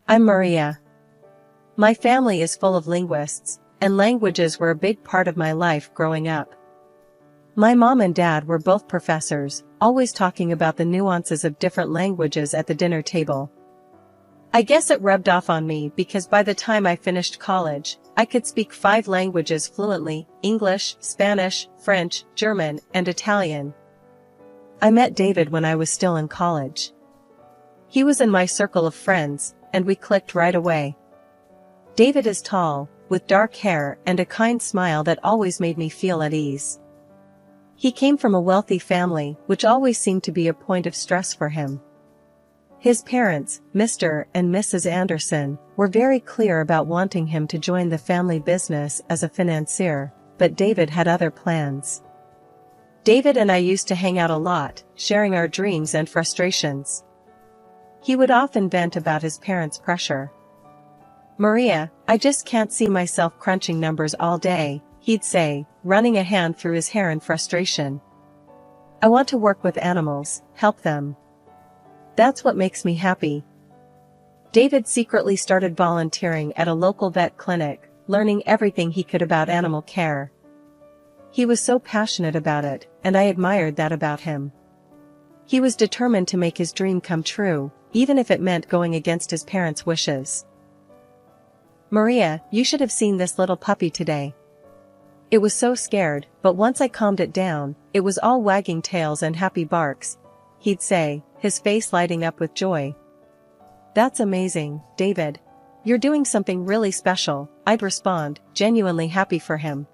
I'm Maria. My family is full of linguists, and languages were a big part of my life growing up. My mom and dad were both professors, always talking about the nuances of different languages at the dinner table. I guess it rubbed off on me because by the time I finished college, I could speak 5 languages fluently: English, Spanish, French, German, and Italian. I met David when I was still in college. He was in my circle of friends, and we clicked right away. David is tall, with dark hair and a kind smile that always made me feel at ease. He came from a wealthy family, which always seemed to be a point of stress for him. His parents, Mr. and Mrs. Anderson, were very clear about wanting him to join the family business as a financier, but David had other plans. David and I used to hang out a lot, sharing our dreams and frustrations. He would often vent about his parents' pressure. "Maria, I just can't see myself crunching numbers all day," he'd say, running a hand through his hair in frustration. "I want to work with animals, help them. That's what makes me happy." David secretly started volunteering at a local vet clinic, learning everything he could about animal care. He was so passionate about it, and I admired that about him. He was determined to make his dream come true, even if it meant going against his parents' wishes. "Maria, you should have seen this little puppy today. It was so scared, but once I calmed it down, it was all wagging tails and happy barks," he'd say, his face lighting up with joy. "That's amazing, David. You're doing something really special," I'd respond, genuinely happy for him.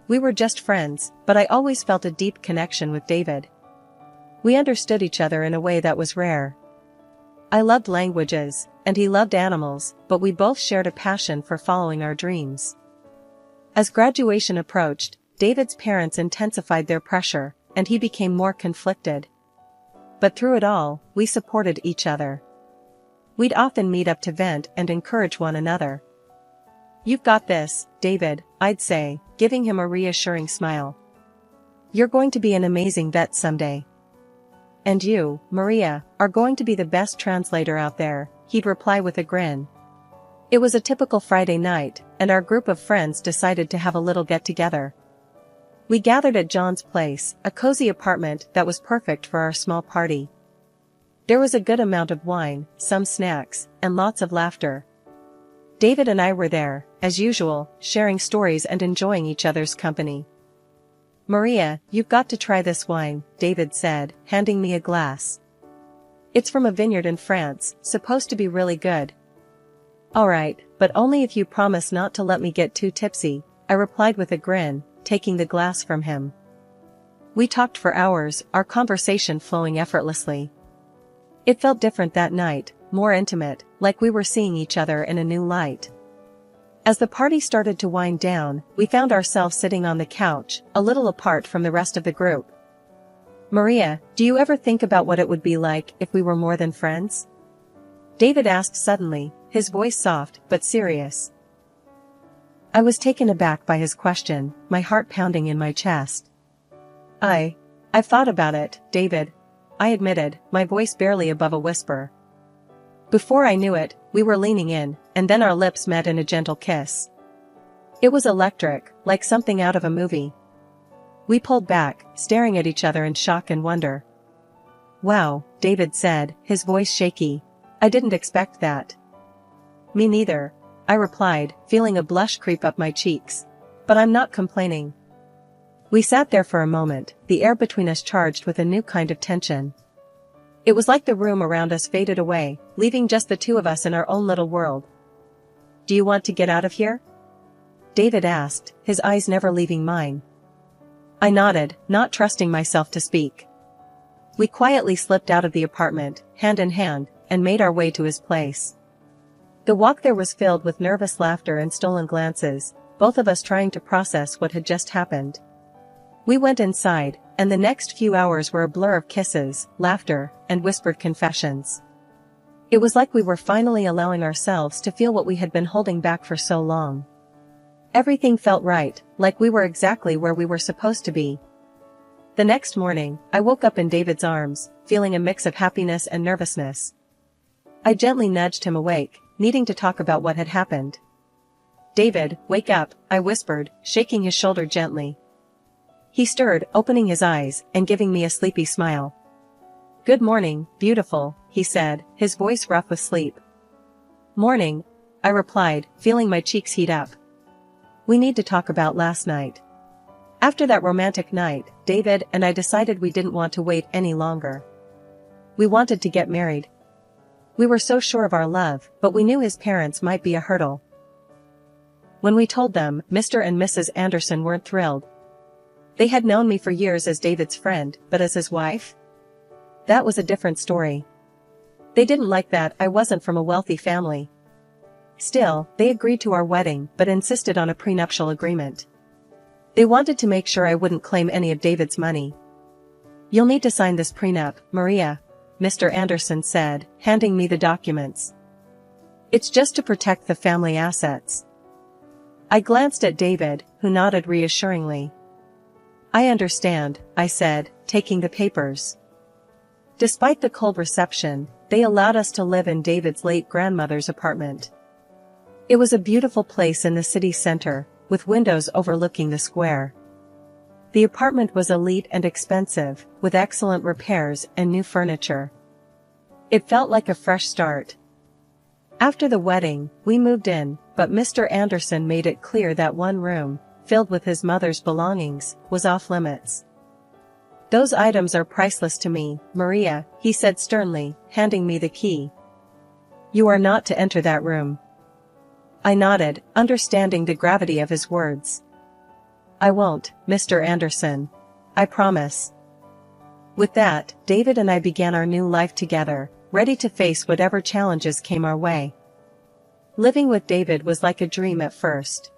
We were just friends, but I always felt a deep connection with David. We understood each other in a way that was rare. I loved languages, and he loved animals, but we both shared a passion for following our dreams. As graduation approached, David's parents intensified their pressure, and he became more conflicted. But through it all, we supported each other. We'd often meet up to vent and encourage one another. "You've got this, David," I'd say, giving him a reassuring smile. "You're going to be an amazing vet someday. And you, Maria, are going to be the best translator out there," he'd reply with a grin. It was a typical Friday night, and our group of friends decided to have a little get-together. We gathered at John's place, a cozy apartment that was perfect for our small party. There was a good amount of wine, some snacks, and lots of laughter. David and I were there, as usual, sharing stories and enjoying each other's company. "Maria, you've got to try this wine," David said, handing me a glass. "It's from a vineyard in France, supposed to be really good." "All right, but only if you promise not to let me get too tipsy," I replied with a grin, taking the glass from him. We talked for hours, our conversation flowing effortlessly. It felt different that night, more intimate, like we were seeing each other in a new light. As the party started to wind down, we found ourselves sitting on the couch, a little apart from the rest of the group. "Maria, do you ever think about what it would be like if we were more than friends?" David asked suddenly, his voice soft but serious. I was taken aback by his question, my heart pounding in my chest. I've thought about it, David," I admitted, my voice barely above a whisper. Before I knew it, we were leaning in, and then our lips met in a gentle kiss. It was electric, like something out of a movie. We pulled back, staring at each other in shock and wonder. "Wow," David said, his voice shaky. "I didn't expect that." "Me neither," I replied, feeling a blush creep up my cheeks. "But I'm not complaining." We sat there for a moment, the air between us charged with a new kind of tension. It was like the room around us faded away, leaving just the two of us in our own little world. "Do you want to get out of here?" David asked, his eyes never leaving mine. I nodded, not trusting myself to speak. We quietly slipped out of the apartment, hand in hand, and made our way to his place. The walk there was filled with nervous laughter and stolen glances, both of us trying to process what had just happened. We went inside, and the next few hours were a blur of kisses, laughter, and whispered confessions. It was like we were finally allowing ourselves to feel what we had been holding back for so long. Everything felt right, like we were exactly where we were supposed to be. The next morning, I woke up in David's arms, feeling a mix of happiness and nervousness. I gently nudged him awake, needing to talk about what had happened. "David, wake up," I whispered, shaking his shoulder gently. He stirred, opening his eyes, and giving me a sleepy smile. "Good morning, beautiful," he said, his voice rough with sleep. "Morning," I replied, feeling my cheeks heat up. "We need to talk about last night." After that romantic night, David and I decided we didn't want to wait any longer. We wanted to get married. We were so sure of our love, but we knew his parents might be a hurdle. When we told them, Mr. and Mrs. Anderson weren't thrilled. They had known me for years as David's friend, but as his wife? That was a different story. They didn't like that I wasn't from a wealthy family. Still, they agreed to our wedding but insisted on a prenuptial agreement. They wanted to make sure I wouldn't claim any of David's money. "You'll need to sign this prenup, Maria," Mr. Anderson said, handing me the documents. "It's just to protect the family assets." I glanced at David, who nodded reassuringly. "I understand," I said, taking the papers. Despite the cold reception, they allowed us to live in David's late grandmother's apartment. It was a beautiful place in the city center, with windows overlooking the square. The apartment was elite and expensive, with excellent repairs and new furniture. It felt like a fresh start. After the wedding, we moved in, but Mr. Anderson made it clear that one room, filled with his mother's belongings, was off limits. "Those items are priceless to me, Maria," he said sternly, handing me the key. "You are not to enter that room." I nodded, understanding the gravity of his words. "I won't, Mr. Anderson. I promise." With that, David and I began our new life together, ready to face whatever challenges came our way. Living with David was like a dream at first.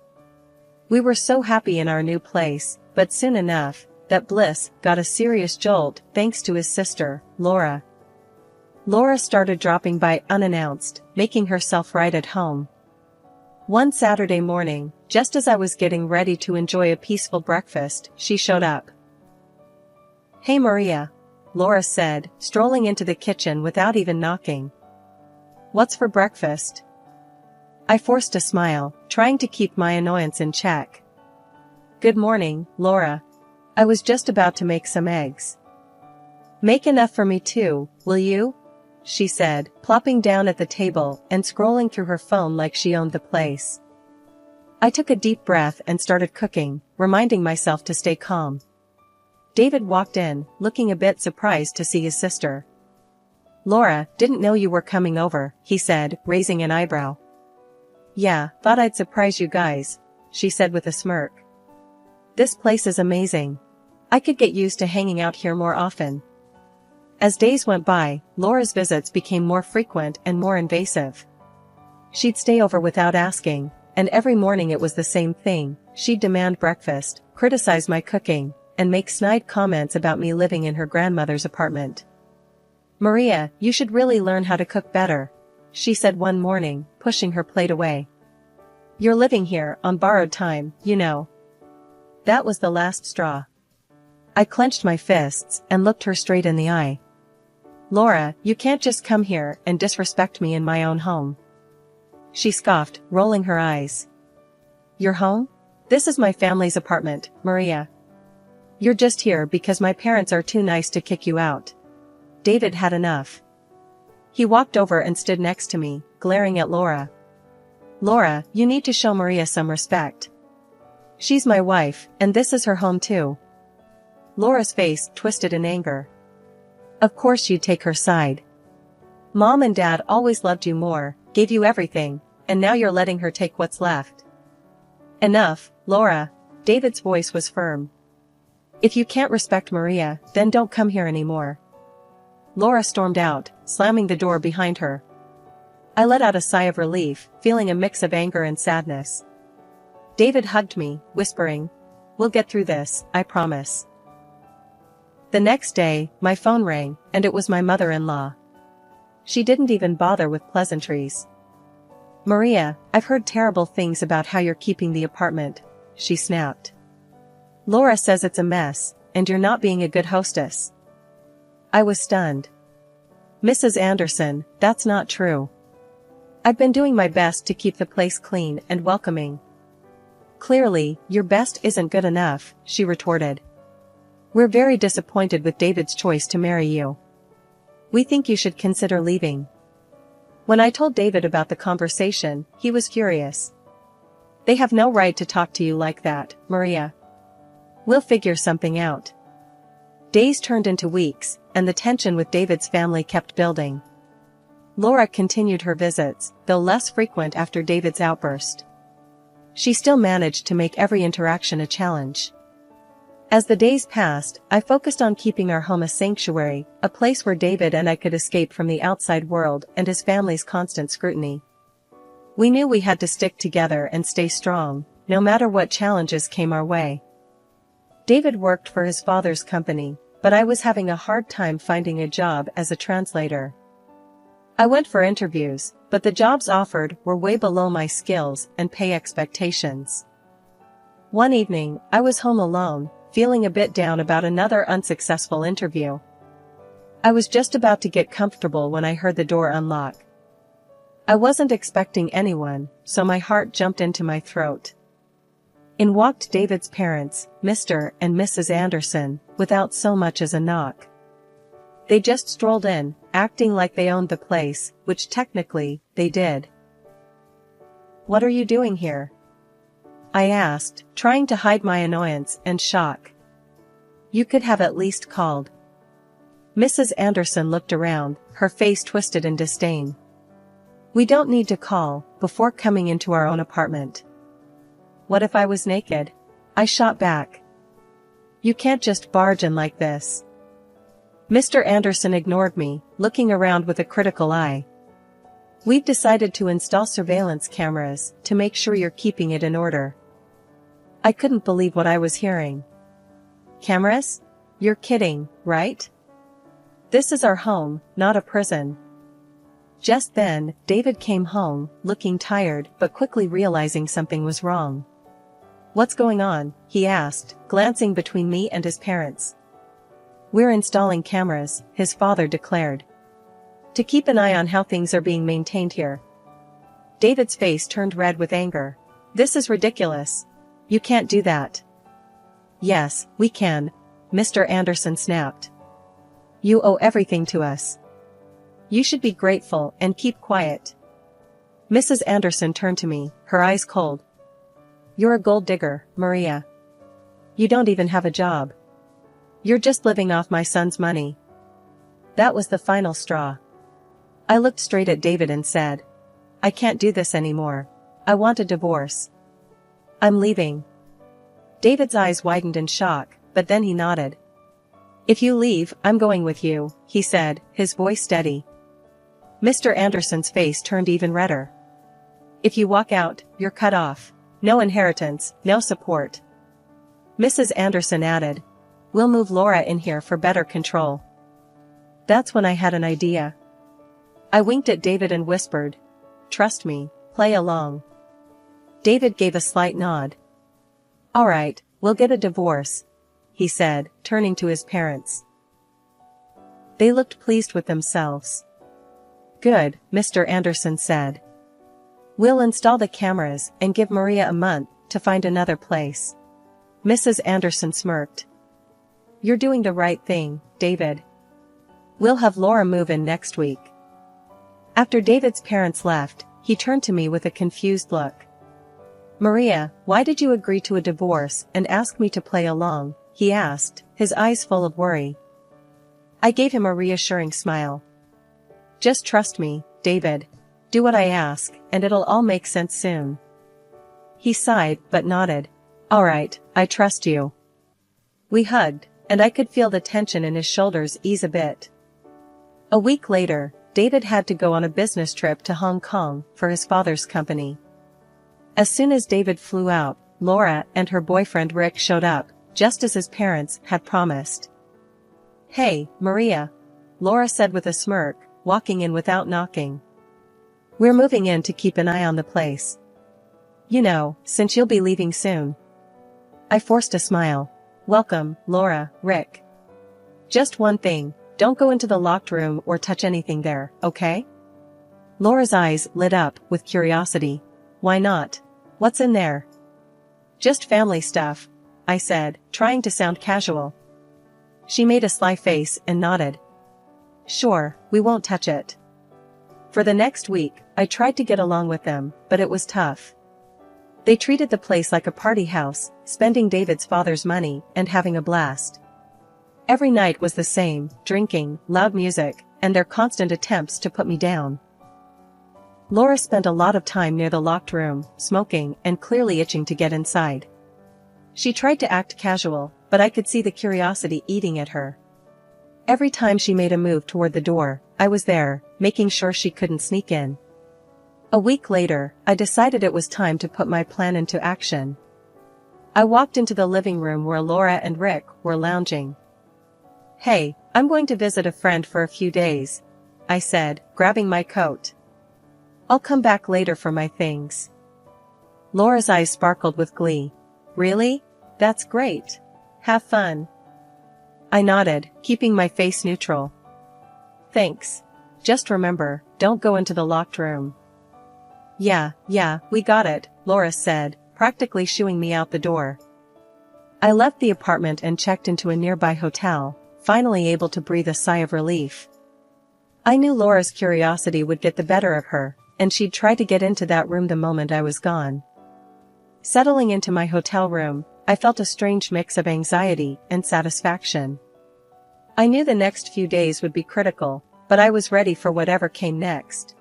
We were so happy in our new place, but soon enough, that bliss got a serious jolt thanks to his sister, Laura. Laura started dropping by unannounced, making herself right at home. One Saturday morning, just as I was getting ready to enjoy a peaceful breakfast, she showed up. "Hey Maria," Laura said, strolling into the kitchen without even knocking. "What's for breakfast?" I forced a smile, trying to keep my annoyance in check. "Good morning, Laura. I was just about to make some eggs." "Make enough for me too, will you?" she said, plopping down at the table and scrolling through her phone like she owned the place. I took a deep breath and started cooking, reminding myself to stay calm. David walked in, looking a bit surprised to see his sister. "Laura, didn't know you were coming over," he said, raising an eyebrow. "Yeah, thought I'd surprise you guys," she said with a smirk. "This place is amazing. I could get used to hanging out here more often." As days went by, Laura's visits became more frequent and more invasive. She'd stay over without asking, and every morning it was the same thing. She'd demand breakfast, criticize my cooking, and make snide comments about me living in her grandmother's apartment. "Maria, you should really learn how to cook better," she said one morning, pushing her plate away. "You're living here on borrowed time, you know." That was the last straw. I clenched my fists and looked her straight in the eye. "Laura, you can't just come here and disrespect me in my own home." She scoffed, rolling her eyes. "Your home? This is my family's apartment, Maria. You're just here because my parents are too nice to kick you out." David had enough. He walked over and stood next to me, glaring at Laura. "Laura, you need to show Maria some respect. She's my wife, and this is her home too." Laura's face twisted in anger. "Of course you'd take her side. Mom and Dad always loved you more, gave you everything, and now you're letting her take what's left." "Enough, Laura." David's voice was firm. "If you can't respect Maria, then don't come here anymore." Laura stormed out, slamming the door behind her. I let out a sigh of relief, feeling a mix of anger and sadness. David hugged me, whispering, "We'll get through this, I promise." The next day, my phone rang, and it was my mother-in-law. She didn't even bother with pleasantries. "Maria, I've heard terrible things about how you're keeping the apartment," she snapped. "Laura says it's a mess, and you're not being a good hostess." I was stunned. Mrs. Anderson, that's not true. I've been doing my best to keep the place clean and welcoming. Clearly, your best isn't good enough, she retorted. We're very disappointed with David's choice to marry you. We think you should consider leaving. When I told David about the conversation, he was furious. They have no right to talk to you like that, Maria. We'll figure something out. Days turned into weeks, and the tension with David's family kept building. Laura continued her visits, though less frequent after David's outburst. She still managed to make every interaction a challenge. As the days passed, I focused on keeping our home a sanctuary, a place where David and I could escape from the outside world and his family's constant scrutiny. We knew we had to stick together and stay strong, no matter what challenges came our way. David worked for his father's company, but I was having a hard time finding a job as a translator. I went for interviews, but the jobs offered were way below my skills and pay expectations. One evening, I was home alone, feeling a bit down about another unsuccessful interview. I was just about to get comfortable when I heard the door unlock. I wasn't expecting anyone, so my heart jumped into my throat. In walked David's parents, Mr. and Mrs. Anderson, without so much as a knock. They just strolled in, acting like they owned the place, which technically, they did. "What are you doing here?" I asked, trying to hide my annoyance and shock. "You could have at least called." Mrs. Anderson looked around, her face twisted in disdain. "We don't need to call, before coming into our own apartment." "What if I was naked?" I shot back. "You can't just barge in like this." Mr. Anderson ignored me, looking around with a critical eye. "We've decided to install surveillance cameras, to make sure you're keeping it in order." I couldn't believe what I was hearing. "Cameras? You're kidding, right? This is our home, not a prison." Just then, David came home, looking tired but quickly realizing something was wrong. "What's going on?" he asked, glancing between me and his parents. "We're installing cameras," his father declared. "To keep an eye on how things are being maintained here." David's face turned red with anger. "This is ridiculous. You can't do that." "Yes, we can," Mr. Anderson snapped. "You owe everything to us. You should be grateful and keep quiet." Mrs. Anderson turned to me, her eyes cold. "You're a gold digger, Maria. You don't even have a job. You're just living off my son's money." That was the final straw. I looked straight at David and said, "I can't do this anymore. I want a divorce. I'm leaving." David's eyes widened in shock, but then he nodded. "If you leave, I'm going with you," he said, his voice steady. Mr. Anderson's face turned even redder. "If you walk out, you're cut off. No inheritance, no support." Mrs. Anderson added, "We'll move Laura in here for better control." That's when I had an idea. I winked at David and whispered, "Trust me, play along." David gave a slight nod. "All right, we'll get a divorce," he said, turning to his parents. They looked pleased with themselves. "Good," Mr. Anderson said. "We'll install the cameras and give Maria a month to find another place." Mrs. Anderson smirked. "You're doing the right thing, David. We'll have Laura move in next week." After David's parents left, he turned to me with a confused look. "Maria, why did you agree to a divorce and ask me to play along?" he asked, his eyes full of worry. I gave him a reassuring smile. "Just trust me, David. Do what I ask, and it'll all make sense soon." He sighed but nodded. "All right, I trust you." We hugged, and I could feel the tension in his shoulders ease a bit. A week later, David had to go on a business trip to Hong Kong for his father's company. As soon as David flew out, Laura and her boyfriend Rick showed up, just as his parents had promised. "Hey, Maria," Laura said with a smirk, walking in without knocking. "We're moving in to keep an eye on the place. You know, since you'll be leaving soon." I forced a smile. "Welcome, Laura, Rick. Just one thing, Don't go into the locked room or touch anything there, okay? Laura's eyes lit up with curiosity. Why not? What's in there? Just family stuff, I said, trying to sound casual. She made a sly face and nodded. Sure, we won't touch it. For the next week, I tried to get along with them, but it was tough. They treated the place like a party house, spending David's father's money and having a blast. Every night was the same, drinking, loud music, and their constant attempts to put me down. Laura spent a lot of time near the locked room, smoking and clearly itching to get inside. She tried to act casual, but I could see the curiosity eating at her. Every time she made a move toward the door, I was there, making sure she couldn't sneak in. A week later, I decided it was time to put my plan into action. I walked into the living room where Laura and Rick were lounging. Hey, I'm going to visit a friend for a few days, I said, grabbing my coat. I'll come back later for my things. Laura's eyes sparkled with glee. Really? That's great. Have fun. I nodded, keeping my face neutral. Thanks. Just remember, don't go into the locked room. Yeah, we got it, Laura said, practically shooing me out the door. I left the apartment and checked into a nearby hotel, finally able to breathe a sigh of relief. I knew Laura's curiosity would get the better of her, and she'd try to get into that room the moment I was gone. Settling into my hotel room, I felt a strange mix of anxiety and satisfaction. I knew the next few days would be critical, but I was ready for whatever came next.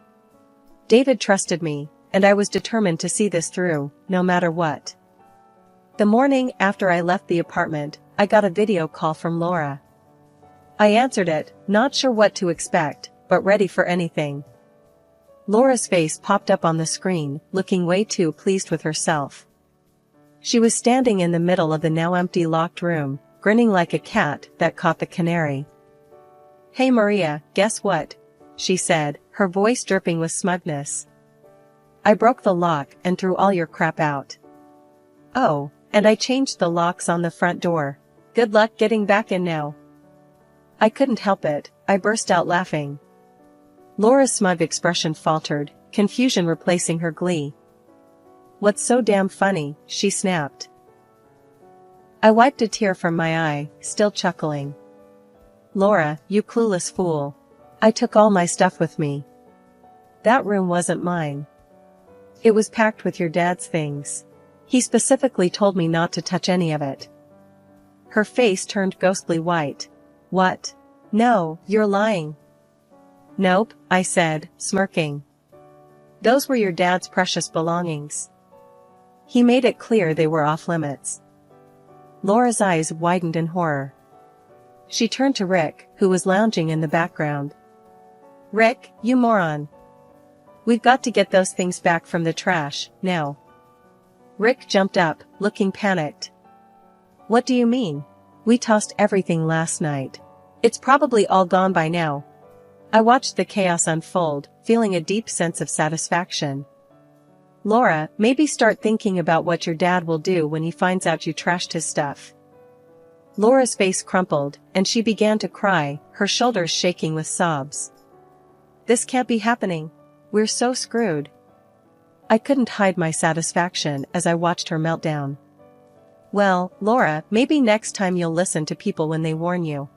David trusted me, and I was determined to see this through, no matter what. The morning after I left the apartment, I got a video call from Laura. I answered it, not sure what to expect, but ready for anything. Laura's face popped up on the screen, looking way too pleased with herself. She was standing in the middle of the now empty locked room, grinning like a cat that caught the canary. Hey Maria, guess what? She said, her voice dripping with smugness. I broke the lock and threw all your crap out. Oh, and I changed the locks on the front door. Good luck getting back in now. I couldn't help it, I burst out laughing. Laura's smug expression faltered, confusion replacing her glee. What's so damn funny? She snapped. I wiped a tear from my eye, still chuckling. Laura, you clueless fool. I took all my stuff with me. That room wasn't mine. It was packed with your dad's things. He specifically told me not to touch any of it. Her face turned ghostly white. What? No, you're lying. Nope, I said, smirking. Those were your dad's precious belongings. He made it clear they were off limits. Laura's eyes widened in horror. She turned to Rick, who was lounging in the background. Rick, you moron. We've got to get those things back from the trash, now. Rick jumped up, looking panicked. What do you mean? We tossed everything last night. It's probably all gone by now. I watched the chaos unfold, feeling a deep sense of satisfaction. Laura, maybe start thinking about what your dad will do when he finds out you trashed his stuff. Laura's face crumpled, and she began to cry, her shoulders shaking with sobs. This can't be happening. We're so screwed. I couldn't hide my satisfaction as I watched her meltdown. Well, Laura, maybe next time you'll listen to people when they warn you.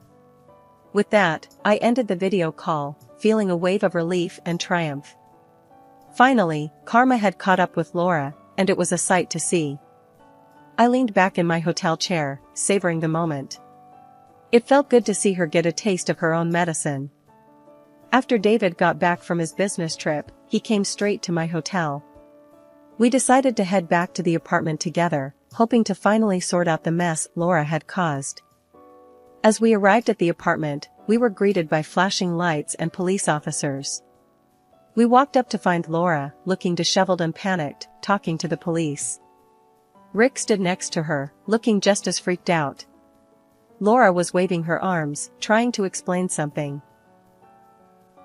With that, I ended the video call, feeling a wave of relief and triumph. Finally, karma had caught up with Laura, and it was a sight to see. I leaned back in my hotel chair, savoring the moment. It felt good to see her get a taste of her own medicine. After David got back from his business trip, he came straight to my hotel. We decided to head back to the apartment together, hoping to finally sort out the mess Laura had caused. As we arrived at the apartment, we were greeted by flashing lights and police officers. We walked up to find Laura, looking disheveled and panicked, talking to the police. Rick stood next to her, looking just as freaked out. Laura was waving her arms, trying to explain something.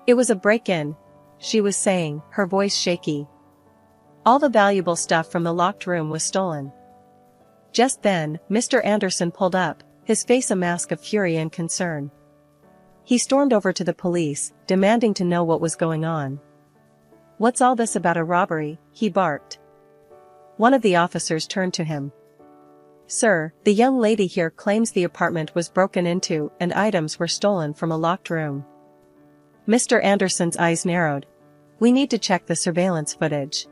It was a break-in, she was saying, her voice shaky. All the valuable stuff from the locked room was stolen. Just then, Mr. Anderson pulled up, his face a mask of fury and concern. He stormed over to the police, demanding to know what was going on. "What's all this about a robbery?" he barked. One of the officers turned to him. "Sir, the young lady here claims the apartment was broken into and items were stolen from a locked room." Mr. Anderson's eyes narrowed. "We need to check the surveillance footage.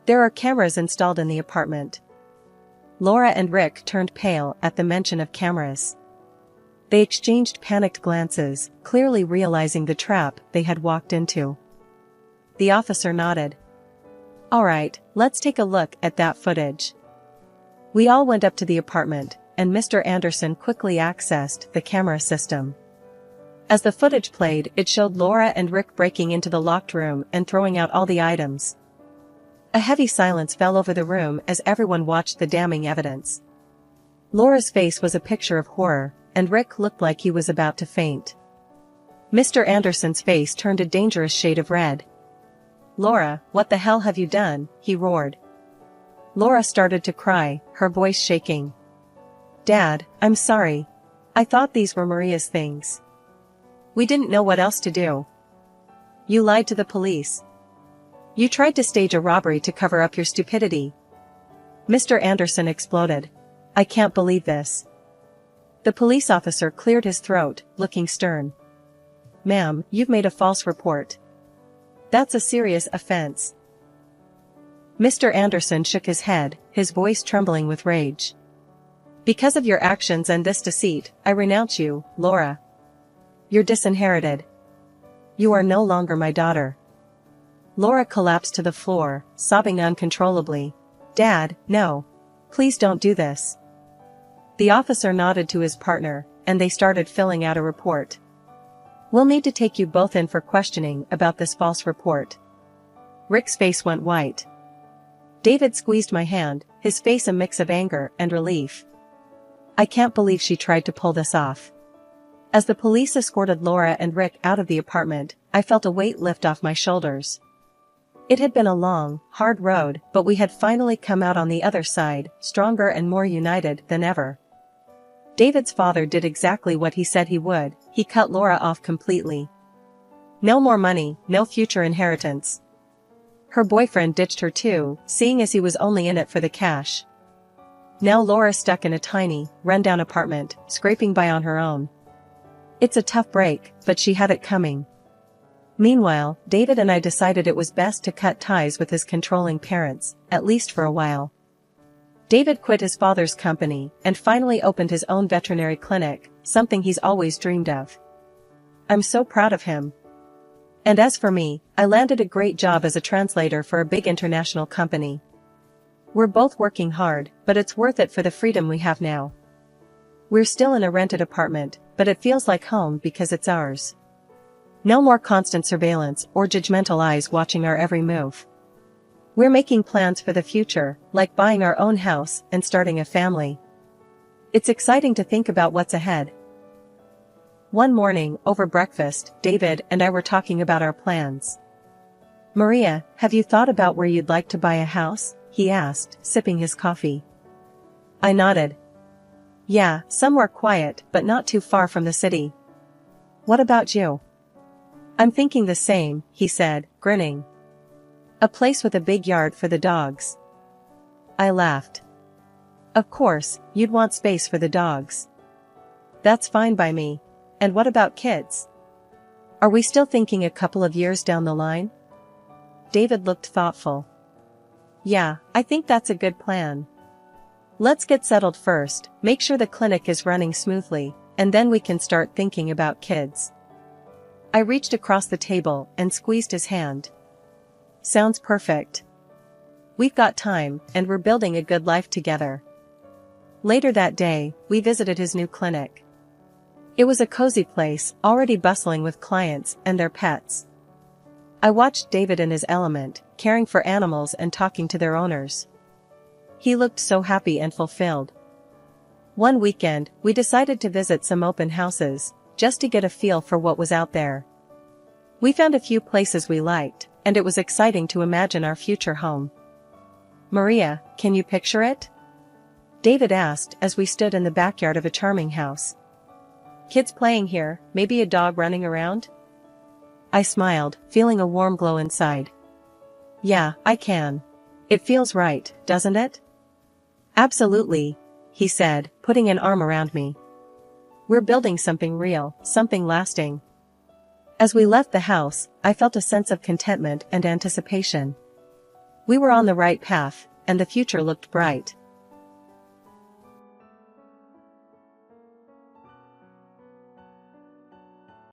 There are cameras installed in the apartment." Laura and Rick turned pale at the mention of cameras. They exchanged panicked glances, clearly realizing the trap they had walked into. The officer nodded. "All right, let's take a look at that footage." We all went up to the apartment, and Mr. Anderson quickly accessed the camera system. As the footage played, it showed Laura and Rick breaking into the locked room and throwing out all the items. A heavy silence fell over the room as everyone watched the damning evidence. Laura's face was a picture of horror, and Rick looked like he was about to faint. Mr. Anderson's face turned a dangerous shade of red. "Laura, what the hell have you done?" he roared. Laura started to cry, her voice shaking. "Dad, I'm sorry. I thought these were Maria's things. We didn't know what else to do. You lied to the police. You tried to stage a robbery to cover up your stupidity." Mr. Anderson exploded. "I can't believe this." The police officer cleared his throat, looking stern. "Ma'am, you've made a false report. That's a serious offense." Mr. Anderson shook his head, his voice trembling with rage. "Because of your actions and this deceit, I renounce you, Laura. You're disinherited. You are no longer my daughter." Laura collapsed to the floor, sobbing uncontrollably. "Dad, no. Please don't do this." The officer nodded to his partner, and they started filling out a report. "We'll need to take you both in for questioning about this false report." Rick's face went white. David squeezed my hand, his face a mix of anger and relief. "I can't believe she tried to pull this off." As the police escorted Laura and Rick out of the apartment, I felt a weight lift off my shoulders. It had been a long, hard road, but we had finally come out on the other side, stronger and more united than ever. David's father did exactly what he said he would. He cut Laura off completely. No more money, no future inheritance. Her boyfriend ditched her too, seeing as he was only in it for the cash. Now Laura stuck in a tiny, run-down apartment, scraping by on her own. It's a tough break, but she had it coming. Meanwhile, David and I decided it was best to cut ties with his controlling parents, at least for a while. David quit his father's company and finally opened his own veterinary clinic, something he's always dreamed of. I'm so proud of him. And as for me, I landed a great job as a translator for a big international company. We're both working hard, but it's worth it for the freedom we have now. We're still in a rented apartment, but it feels like home because it's ours. No more constant surveillance or judgmental eyes watching our every move. We're making plans for the future, like buying our own house and starting a family. It's exciting to think about what's ahead. One morning, over breakfast, David and I were talking about our plans. "Maria, have you thought about where you'd like to buy a house?" he asked, sipping his coffee. I nodded. "Yeah, somewhere quiet, but not too far from the city. What about you?" "I'm thinking the same," he said, grinning. "A place with a big yard for the dogs." I laughed. "Of course, you'd want space for the dogs." "That's fine by me. And what about kids? Are we still thinking a couple of years down the line?" David looked thoughtful. "Yeah, I think that's a good plan. Let's get settled first, make sure the clinic is running smoothly, and then we can start thinking about kids." I reached across the table and squeezed his hand. "Sounds perfect. We've got time, and we're building a good life together." Later that day, we visited his new clinic. It was a cozy place, already bustling with clients and their pets. I watched David in his element, caring for animals and talking to their owners. He looked so happy and fulfilled. One weekend, we decided to visit some open houses, just to get a feel for what was out there. We found a few places we liked, and it was exciting to imagine our future home. "Maria, can you picture it?" David asked as we stood in the backyard of a charming house. Kids playing here, maybe a dog running around? I smiled, feeling a warm glow inside. Yeah, I can. It feels right, doesn't it? Absolutely, he said, putting an arm around me. We're building something real, something lasting. As we left the house, I felt a sense of contentment and anticipation. We were on the right path, and the future looked bright.